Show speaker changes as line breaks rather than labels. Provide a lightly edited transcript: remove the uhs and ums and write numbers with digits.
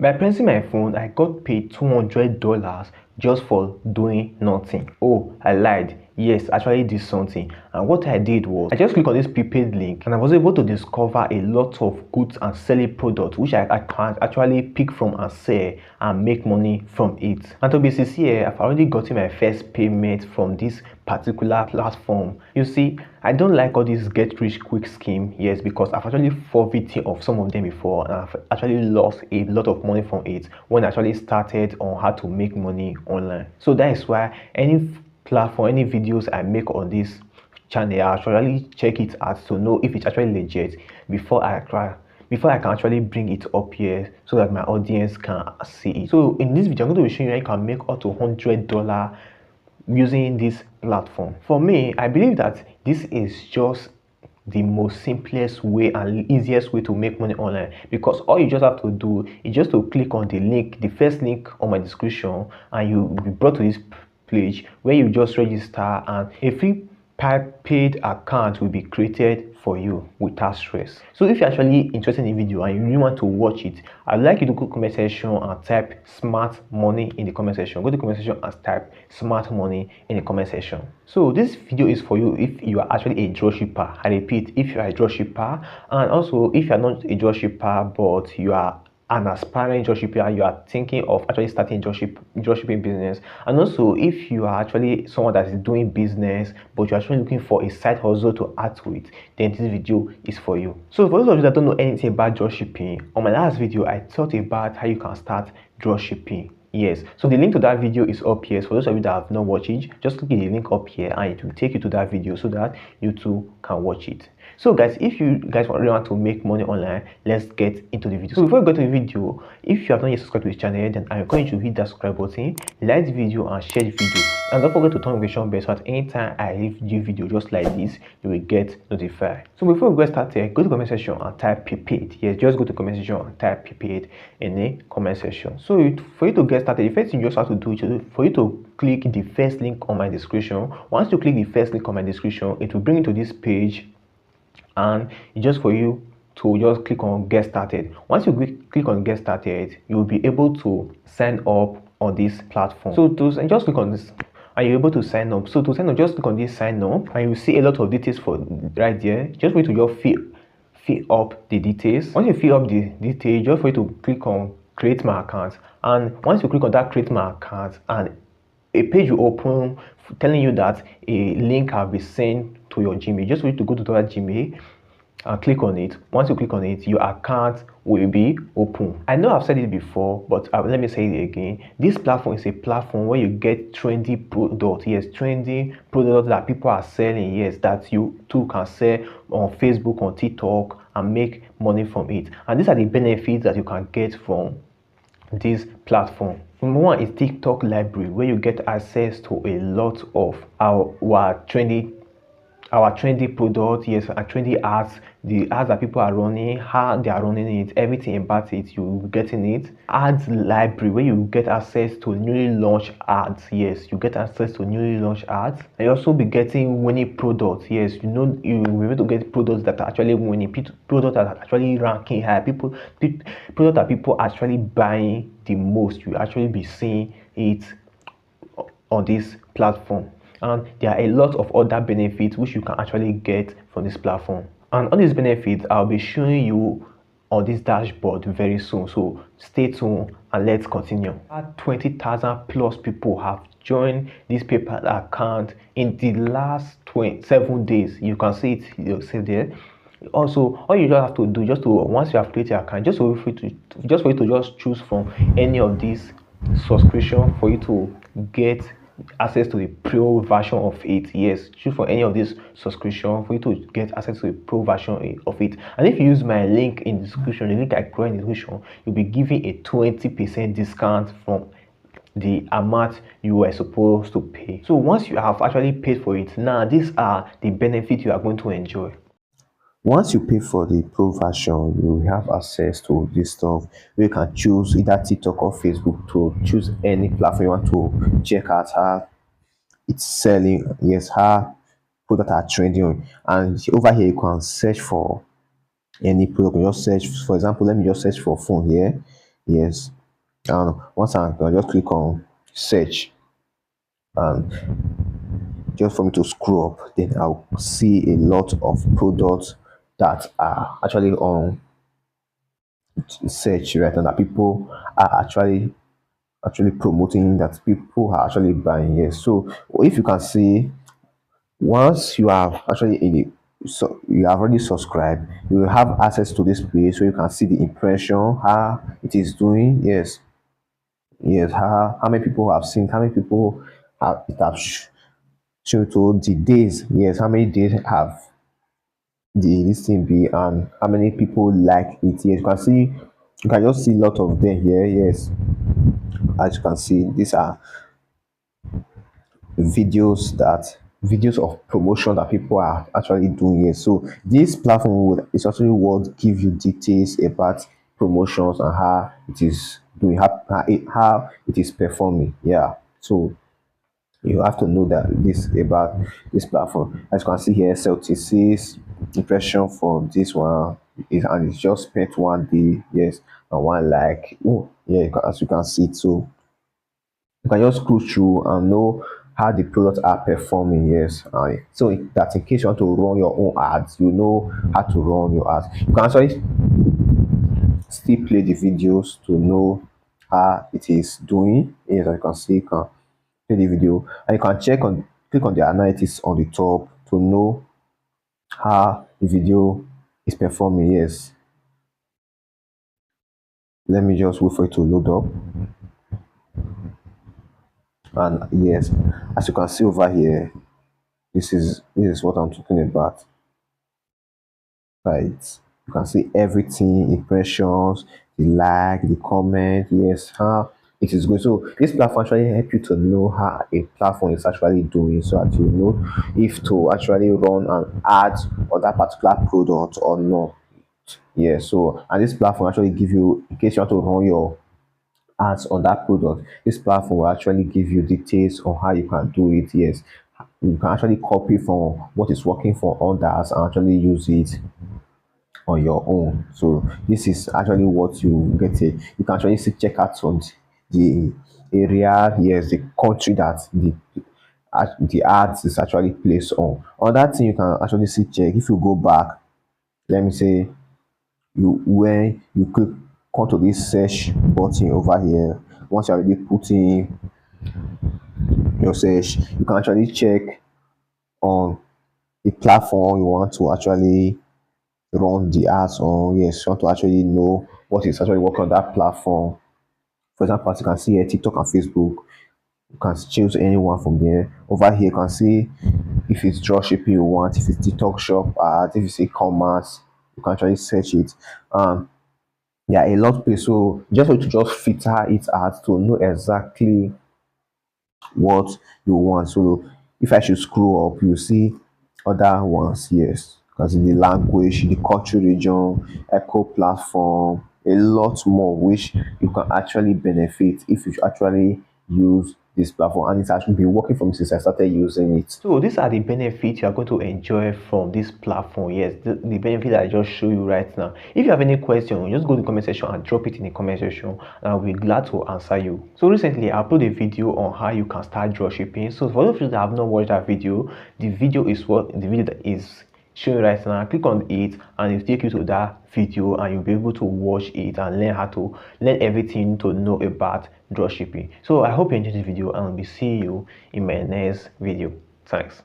By pressing my phone, I got paid $200 just for doing nothing. Oh, I lied. Yes, I actually did something. And what I did was, I just clicked on this prepaid link and I was able to discover a lot of goods and selling products which I can actually pick from and sell and make money from it. And to be sincere, I've already gotten my first payment from this particular platform. You see, I don't like all this get rich quick scheme, yes, because I've actually fallen victim of some of them before and I've actually lost a lot of money from it when I actually started on how to make money online. So that is why any platform, any videos I make on this channel, I actually check it out to know if it's actually legit before I can actually bring it up here so that my audience can see it. So in this video, I'm going to be showing you how you can make up to $100 using this platform. For me, I believe that this is just the most simplest way and easiest way to make money online, because all you just have to do is just to click on the link, the first link on my description, and you'll be brought to this page where you just register and a free paid account will be created for you without stress. So if you're actually interested in the video and you really want to watch it, I'd like you to go to the comment section and type smart money in the comment section. Go to the comment section and type smart money in the comment section. So this video is for you if you are actually a dropshipper. I repeat, if you are a dropshipper, and also if you are not a dropshipper but you are an aspiring dropshipper, you are thinking of actually starting dropshipping business, and also if you are actually someone that is doing business but you're actually looking for a side hustle to add to it, then this video is for you. So for those of you that don't know anything about dropshipping, on my last video I talked about how you can start dropshipping. Yes, so the link to that video is up here. So for those of you that have not watched it, just click the link up here and it will take you to that video so that you too can watch it. So guys, if you guys really want to make money online, let's get into the video. So before we go to the video, if you have not yet subscribed to this channel, then I encourage you to hit that subscribe button, like the video and share the video, and don't forget to turn on the notification bell so that anytime I leave new video just like this, you will get notified. So before we get started, go to the comment section and type PIPIAD. Yes, just go to the comment section and type PIPIAD in the comment section. So for you to get started, the first thing you just have to do is for you to click the first link on my description. Once you click the first link on my description, it will bring you to this page, and it's just for you to just click on get started. Once you click on get started, you will be able to sign up on this platform. So just click on this and you're able to sign up. So to sign up, just click on this sign up and you see a lot of details for right there. Just for you to just fill up the details. Once you fill up the details, just for you to click on create my account, and once you click on that create my account, and a page will open telling you that a link has been sent to your Gmail. Just for you to go to that Gmail and click on it. Once you click on it, your account will be open. I know I've said it before, but let me say it again. This platform is a platform where you get trendy products. Yes, trendy products that people are selling. Yes, that you too can sell on Facebook, on TikTok, and make money from it. And these are the benefits that you can get from this platform. Number one is TikTok library, where you get access to a lot of our trendy products, yes, and trendy ads, the ads that people are running, how they are running it, everything about it, you getting it. Ads library, where you get access to newly launched ads. Yes, you get access to newly launched ads. And you also be getting winning products. Yes, you know, you will be able to get products that are actually winning, products that are actually ranking high, products that people are actually buying the most. You actually be seeing it on this platform. And there are a lot of other benefits which you can actually get from this platform, and all these benefits I'll be showing you on this dashboard very soon. So stay tuned and let's continue. 20,000 plus people have joined this PayPal account in the last 7 days. You can see it yourself there. Also, all you just have to do, once you have created your account, just for you to just choose from any of these subscription for you to get access to the pro version of it. Yes, choose for any of these subscription for you to get access to the pro version of it. And if you use my link in the description, the link I provide in the description, you'll be giving a 20% discount from the amount you were supposed to pay. So once you have actually paid for it, now these are the benefits you are going to enjoy.
Once you pay for the pro version, you have access to this stuff where you can choose either TikTok or Facebook to choose any platform you want to check out how it's selling. Yes, how products are trending. And over here, you can search for any product. You just search, for example, let me just search for phone here. Yes. And once I can just click on search, and just for me to scroll up, then I'll see a lot of products that are actually on search right now, that people are actually promoting, that people are actually buying. Yes. So if you can see, once you have actually in the, so you have already subscribed, you will have access to this page, so you can see the impression, how it is doing. Yes. Yes, how many people have seen, how many people have it have shown to the days. Yes, how many days have the this thing be, and how many people like it. Yes, you can see, you can just see a lot of them here. Yes, as you can see, these are videos of promotion that people are actually doing here. So this platform would is actually what give you details about promotions and how it is doing, how it is performing. Yeah. So you have to know that this about this platform. As you can see here, 76 impression for this one is, and it's just spent 1 day. Yes, and one like, oh yeah, as you can see it. So you can just scroll through and know how the products are performing. Yes, so that in case you want to run your own ads, you know how to run your ads. You can actually still play the videos to know how it is doing. Yes, as you can see, you can play the video, and you can click on the analytics on the top to know how the video is performing. Yes, let me just wait for it to load up. And yes, as you can see over here, this is what I'm talking about. Right, you can see everything, impressions, the like, the comment. Yes, how it is going. So this platform actually help you to know how a platform is actually doing, so that you know if to actually run an ad or that particular product or not. Yeah, so and this platform actually give you, in case you want to run your ads on that product, this platform will actually give you details on how you can do it. Yes, you can actually copy from what is working for others and actually use it on your own. So this is actually what you get. You can actually see, check out on the area, yes, the country that the ads is actually placed on. On that thing, you can actually see, check, if you go back, let me say, you when you click, come to this search button over here, once you already put in your search, you can actually check on the platform you want to actually run the ads on. Yes, you want to actually know what is actually working on that platform. For example, as you can see here, TikTok and Facebook, you can choose anyone from there. Over here, you can see if it's dropshipping you want, if it's TikTok shop ads, if it's e-commerce, you can actually search it. Yeah, a lot of place. So you just want to just filter it out to know exactly what you want. So if I should scroll up, you see other ones. Yes, because in the language, the country, region, eco platform, a lot more which you can actually benefit if you actually use this platform, and it's actually been working for me since I started using it.
So these are the benefits you are going to enjoy from this platform. Yes, the benefit I just show you right now. If you have any question, just go to the comment section and drop it in the comment section, and I'll be glad to answer you. So recently I uploaded a video on how you can start dropshipping. So for those of you that have not watched that video, the video that is showing right now. Click on it and it'll take you to that video, and you'll be able to watch it and learn everything to know about dropshipping. So I hope you enjoyed this video, and I'll be seeing you in my next video. Thanks.